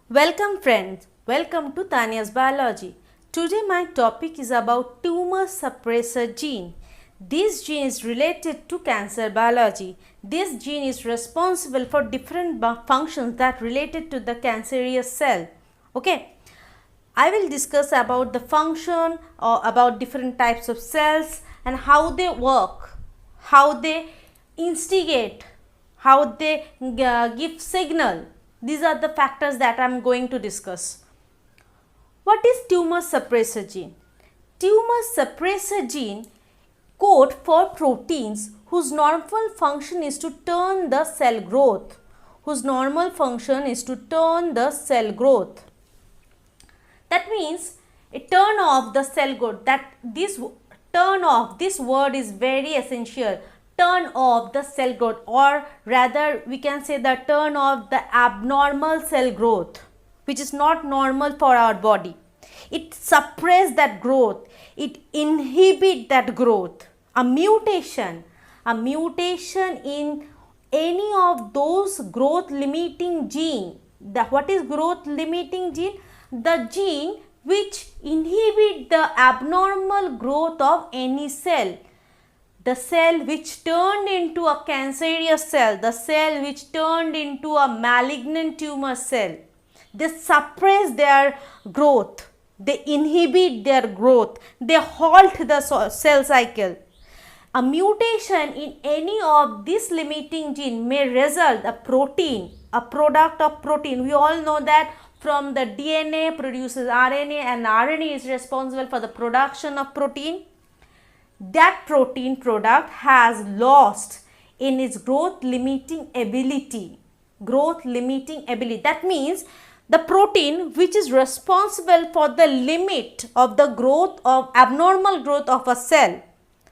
Welcome friends, welcome to Tanya's Biology. Today my topic is about tumor suppressor gene. This gene is related to cancer biology. This gene is responsible for different functions that related to the cancerous cell. Okay, I will discuss about the function or about different types of cells and how they work, how they instigate, how they give signal. These are the factors that I am going to discuss. What is tumor suppressor gene? Tumor suppressor gene code for proteins whose normal function is to turn the cell growth. Whose normal function is to turn the cell growth. That means a turn off the cell growth. This word is very essential. Turn off the cell growth, or rather we can say the turn off the abnormal cell growth, which is not normal for our body. It suppress that growth. It inhibit that growth. A mutation in any of those growth limiting gene. What is growth limiting gene? The gene which inhibit the abnormal growth of any cell. The cell which turned into a cancerous cell, the cell which turned into a malignant tumor cell. They suppress their growth. They inhibit their growth. They halt the cell cycle. A mutation in any of this limiting gene may result a protein, a product of protein. We all know that from the DNA produces RNA, and RNA is responsible for the production of protein. That protein product has lost in its growth limiting ability. That means the protein which is responsible for the limit of the growth of abnormal growth of a cell,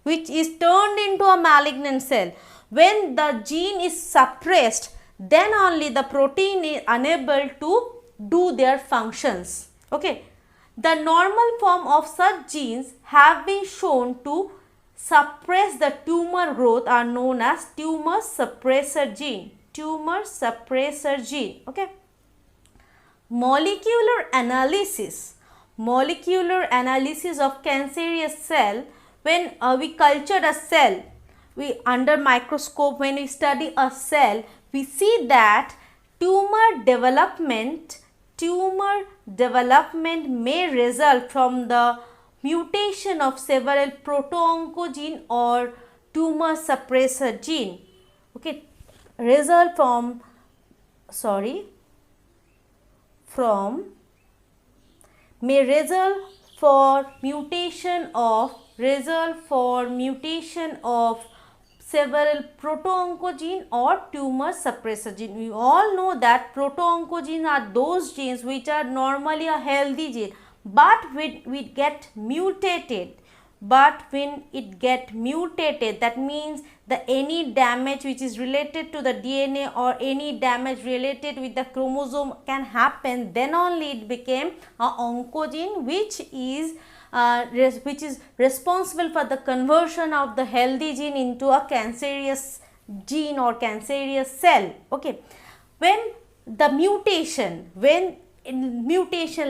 which is turned into a malignant cell. When the gene is suppressed, then only the protein is unable to do their functions. Okay. The normal form of such genes have been shown to suppress the tumor growth are known as tumor suppressor gene. Okay. Molecular analysis of cancerous cell. When we culture a cell, under microscope, when we study a cell, we see that tumor development may result from the mutation of several proto-oncogene or tumor suppressor gene. Okay, may result for mutation of several proto-oncogene or tumor suppressor gene. We all know that proto-oncogene are those genes which are normally a healthy gene, but when it get mutated, that means any damage which is related to the DNA or any damage related with the chromosome can happen, then only it became a oncogene which is responsible for the conversion of the healthy gene into a cancerous gene or cancerous cell. Okay, when mutation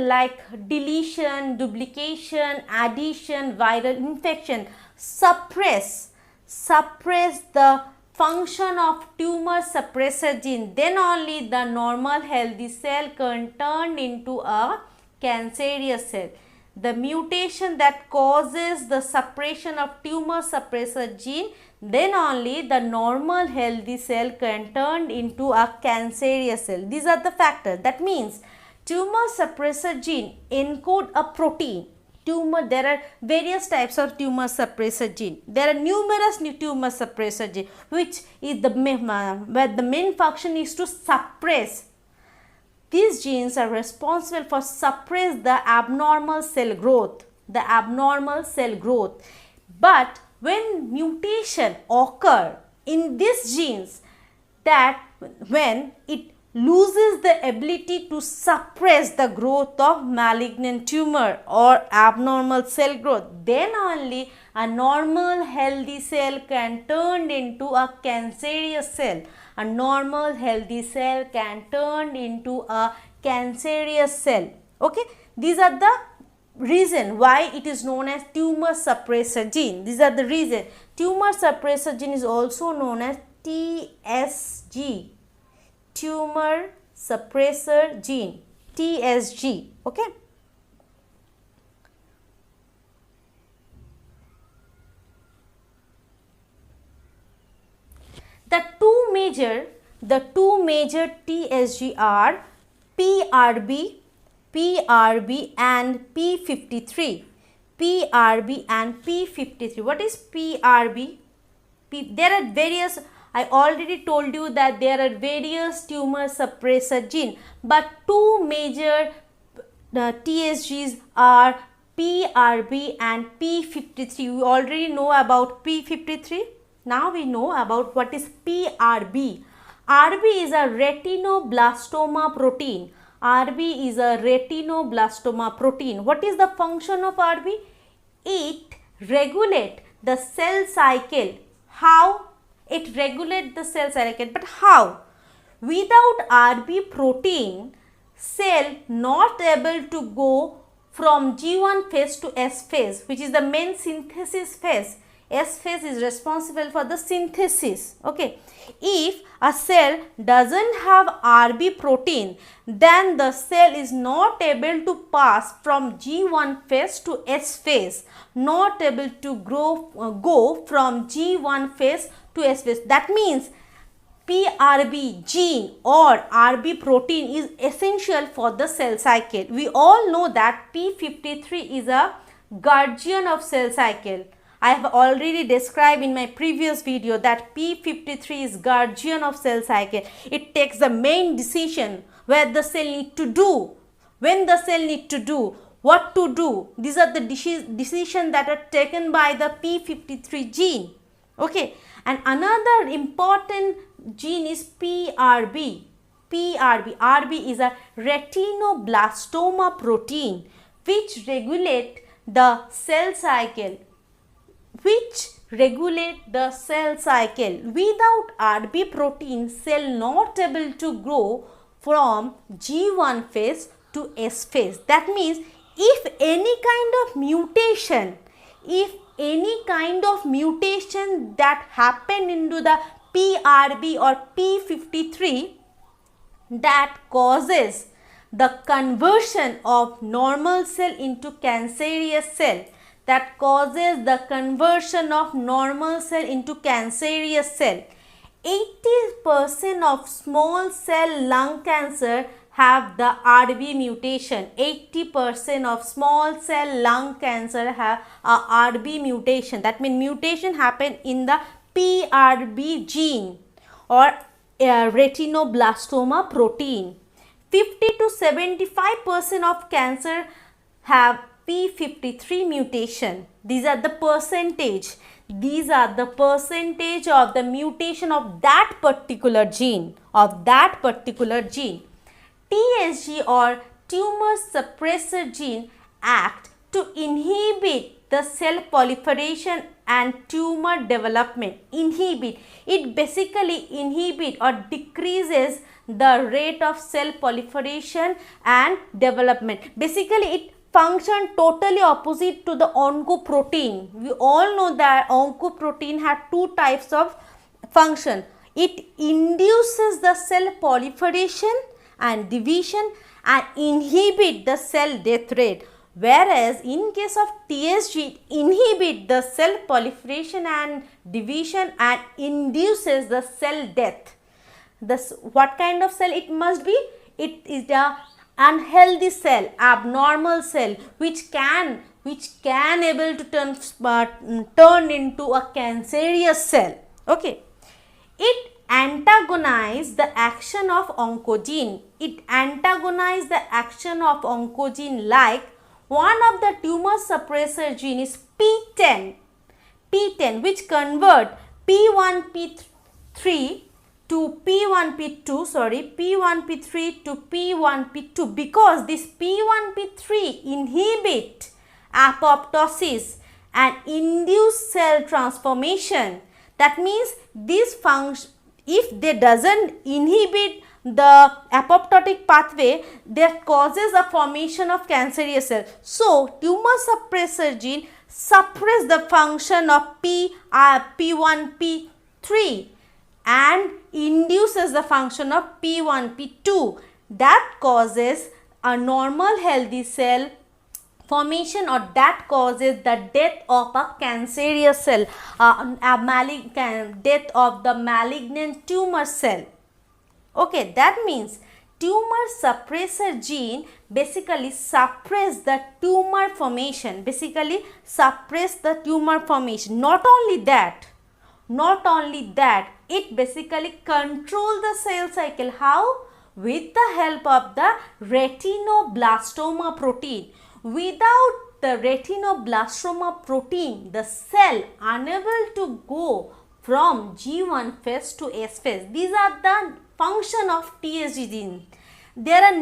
like deletion, duplication, addition, viral infection suppress the function of tumor suppressor gene, then only the normal healthy cell can turn into a cancerous cell. The mutation that causes the suppression of tumor suppressor gene, then only the normal healthy cell can turn into a cancerous cell. These are the factors. That means tumor suppressor gene encode a protein. There are various types of tumor suppressor gene. There are numerous tumor suppressor gene, which is where the main function is to suppress. These genes are responsible for suppress the abnormal cell growth. But when mutation occur in these genes, that when it loses the ability to suppress the growth of malignant tumor or abnormal cell growth, then only a normal healthy cell can turn into a cancerous cell. A normal healthy cell can turn into a cancerous cell. Okay, these are the reason why it is known as tumor suppressor gene. These are the reason. Tumor suppressor gene is also known as TSG, tumor suppressor gene, TSG. Okay. The two major TSG are PRB and P53. PRB and P53. What is PRB? There are various, I already told you that there are various tumor suppressor gene, but two major TSGs are PRB and P53. We already know about P53. Now we know about what is PRB. RB is a retinoblastoma protein. RB is a retinoblastoma protein. What is the function of RB? It regulates the cell cycle. How? It regulates the cell cycle. But how? Without RB protein, cell not able to go from G1 phase to S phase, which is the main synthesis phase. S phase is responsible for the synthesis. Okay. If a cell doesn't have RB protein, then the cell is not able to pass from G1 phase to S phase, not able to go from G1 phase to S phase. That means PRB gene or RB protein is essential for the cell cycle. We all know that P53 is a guardian of cell cycle. I have already described in my previous video that P53 is guardian of cell cycle. It takes the main decision where the cell need to do, when the cell need to do, what to do. These are the decisions that are taken by the P53 gene. Okay, and another important gene is PRB. RB is a retinoblastoma protein which regulate the cell cycle. Without RB protein, cell not able to grow from G1 phase to S phase. That means if any kind of mutation that happen into the PRB or P53 that causes the conversion of normal cell into cancerous cell, 80% of small cell lung cancer have the RB mutation. 80% of small cell lung cancer have a RB mutation. That means mutation happen in the PRB gene or retinoblastoma protein. 50 to 75% of cancer have P53 mutation. These are the percentage. These are the percentage of the mutation of that particular gene. TSG or tumor suppressor gene act to inhibit the cell proliferation and tumor development. It basically inhibit or decreases the rate of cell proliferation and development. Basically it function totally opposite to the oncoprotein. We all know that oncoprotein had two types of function. It induces the cell proliferation and division and inhibit the cell death rate. Whereas in case of TSG, it inhibit the cell proliferation and division and induces the cell death. What kind of cell it must be? It is the unhealthy cell, abnormal cell, which can able to turn into a cancerous cell. Okay. It antagonize the action of oncogene. Like one of the tumor suppressor gene is P10, which convert P1P3 to P1P2, P1P3 to P1P2, because this P1P3 inhibit apoptosis and induce cell transformation. That means this function, if they doesn't inhibit the apoptotic pathway that causes a formation of cancerous cell. So, tumor suppressor gene suppress the function of P1, P3 and induces the function of P1, P2 that causes a normal healthy cell formation, or that causes the death of a cancerous cell, death of the malignant tumor cell. Okay, that means tumor suppressor gene basically suppress the tumor formation, Not only that, it basically control the cell cycle. How? With the help of the retinoblastoma protein. Without the retinoblastoma protein, the cell unable to go from G1 phase to S phase. These are the function of TSG gene. There are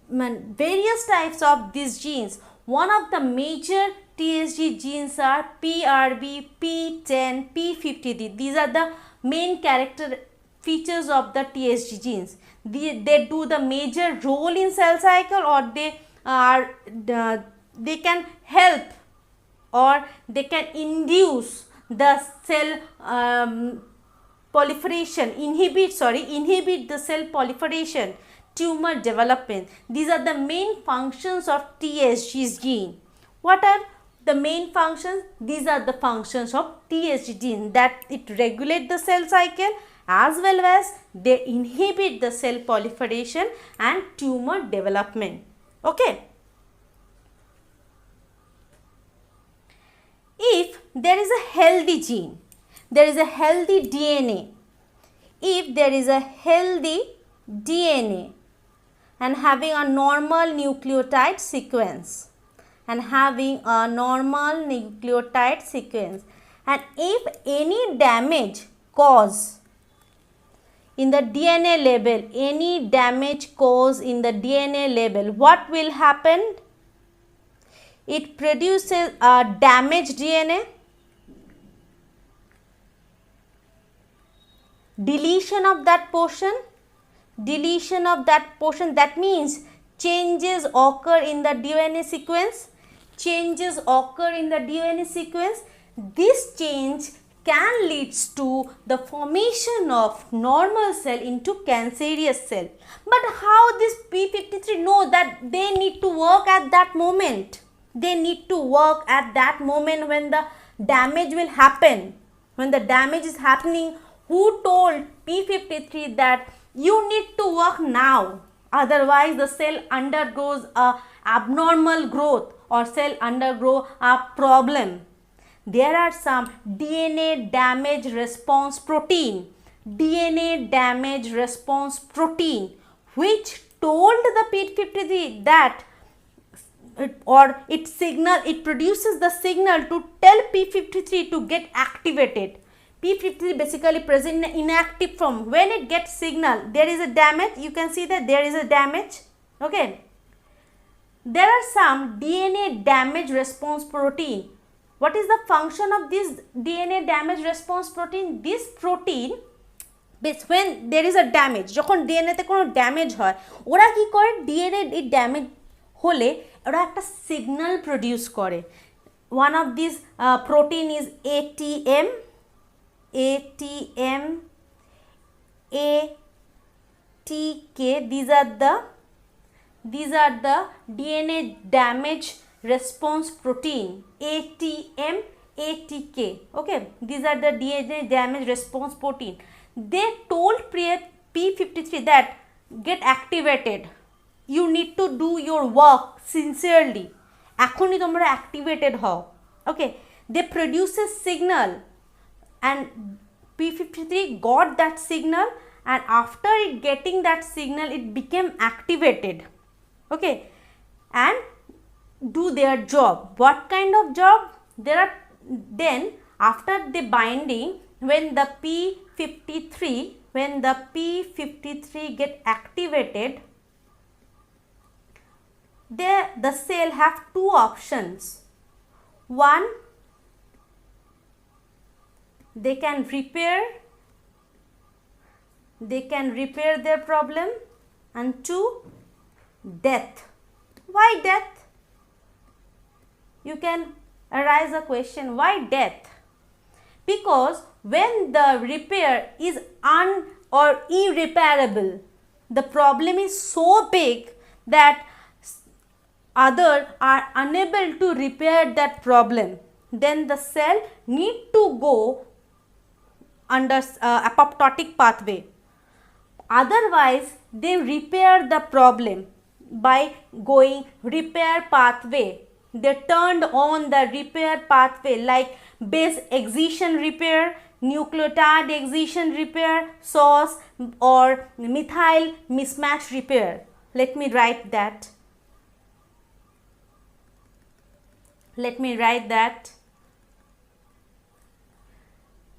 various types of these genes. One of the major TSG genes are PRB, P10, P53. These are the main character features of the TSG genes. They do the major role in cell cycle, or they can help, or they can induce the cell proliferation, inhibit the cell proliferation, tumor development. These are the main functions of TSG gene. What are the main functions? These are the functions of TSG gene, that it regulates the cell cycle as well as they inhibit the cell proliferation and tumor development. Okay. If there is a healthy gene, there is a healthy DNA. If there is a healthy DNA and having a normal nucleotide sequence, and if any damage cause in the DNA level, what will happen? It produces a damaged DNA, deletion of that portion, that means changes occur in the DNA sequence. This change can lead to the formation of normal cell into cancerous cell. But how this P53 know that they need to work at that moment? When the damage will happen. When the damage is happening, who told P53 that you need to work now? Otherwise, the cell undergoes a abnormal growth, or cell undergo a problem. There are some DNA damage response protein, which told the P53 that it produces the signal to tell P53 to get activated. P53 basically present in inactive form. When it gets signal, there is a damage. You can see that there is a damage. Okay. There are some DNA damage response protein. What is the function of this DNA damage response protein? This protein, when there is a damage, যখন DNA তে কোনো damage হয়, ওরা কি করে? DNA এর damage হলে ওরা একটা signal produce করে. One of these protein is ATM, ATK. These are the DNA damage response protein, ATM, ATK. Okay, these are the DNA damage response protein. They told P53 that get activated. You need to do your work sincerely. এখনই তোমরা activated হও. Okay, they produce a signal, and P53 got that signal, and after it getting that signal, it became activated. Okay, and do their job. What kind of job? Then after the binding, when the P53 get activated, the cell have two options. One, they can repair they can repair their problem. And 2, death. Why death? You can arise a question, why death? Because when the repair is or irreparable, the problem is so big that others are unable to repair that problem, then the cell need to go under apoptotic pathway. Otherwise, they repair the problem by going repair pathway. They turned on the repair pathway like base excision repair, nucleotide excision repair, SOS, or methyl mismatch repair. Let me write that.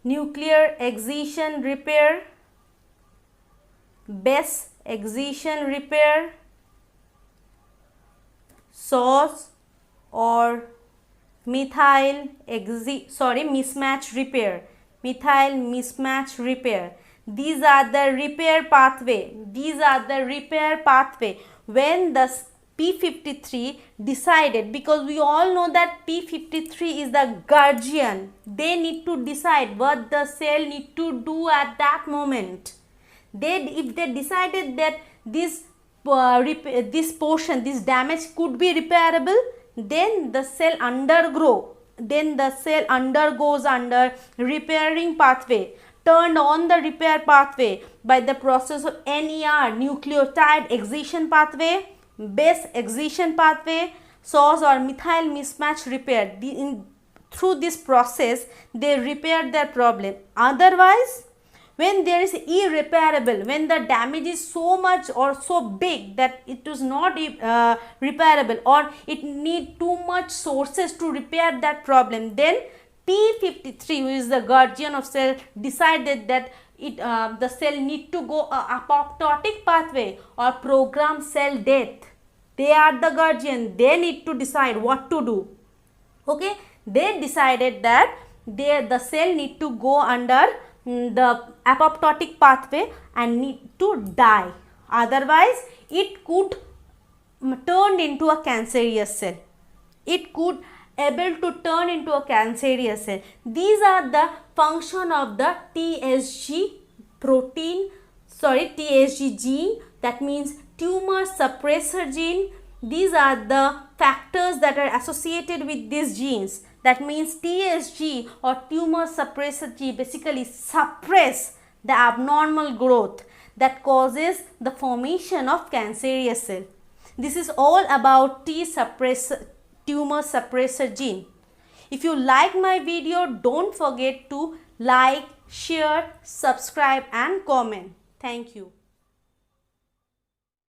Nuclear excision repair, base excision repair, SOS, or methyl mismatch repair. These are the repair pathway. When the P53 decided, because we all know that P53 is the guardian, they need to decide what the cell need to do at that moment. If they decided that this damage could be repairable, then the cell undergoes under repairing pathway, turned on the repair pathway by the process of NER, nucleotide excision pathway, base excision pathway, SOS or methyl mismatch repair. Through this process, they repair their problem. Otherwise, when there is irreparable, when the damage is so much or so big that it is not repairable, or it need too much sources to repair that problem, then P53, who is the guardian of cell, decided that the cell need to go apoptotic pathway or program cell death. They are the guardian. They need to decide what to do. Okay, they decided that the cell need to go under the apoptotic pathway and need to die. Otherwise, it could turn into a cancerous cell. It could able to turn into a cancerous cell. These are the function of the TSG gene, that means tumor suppressor gene. These are the factors that are associated with these genes. That means TSG or tumor suppressor gene basically suppress the abnormal growth that causes the formation of cancerous cell. This is all about tumor suppressor gene. If you like my video, don't forget to like, share, subscribe and comment. Thank you.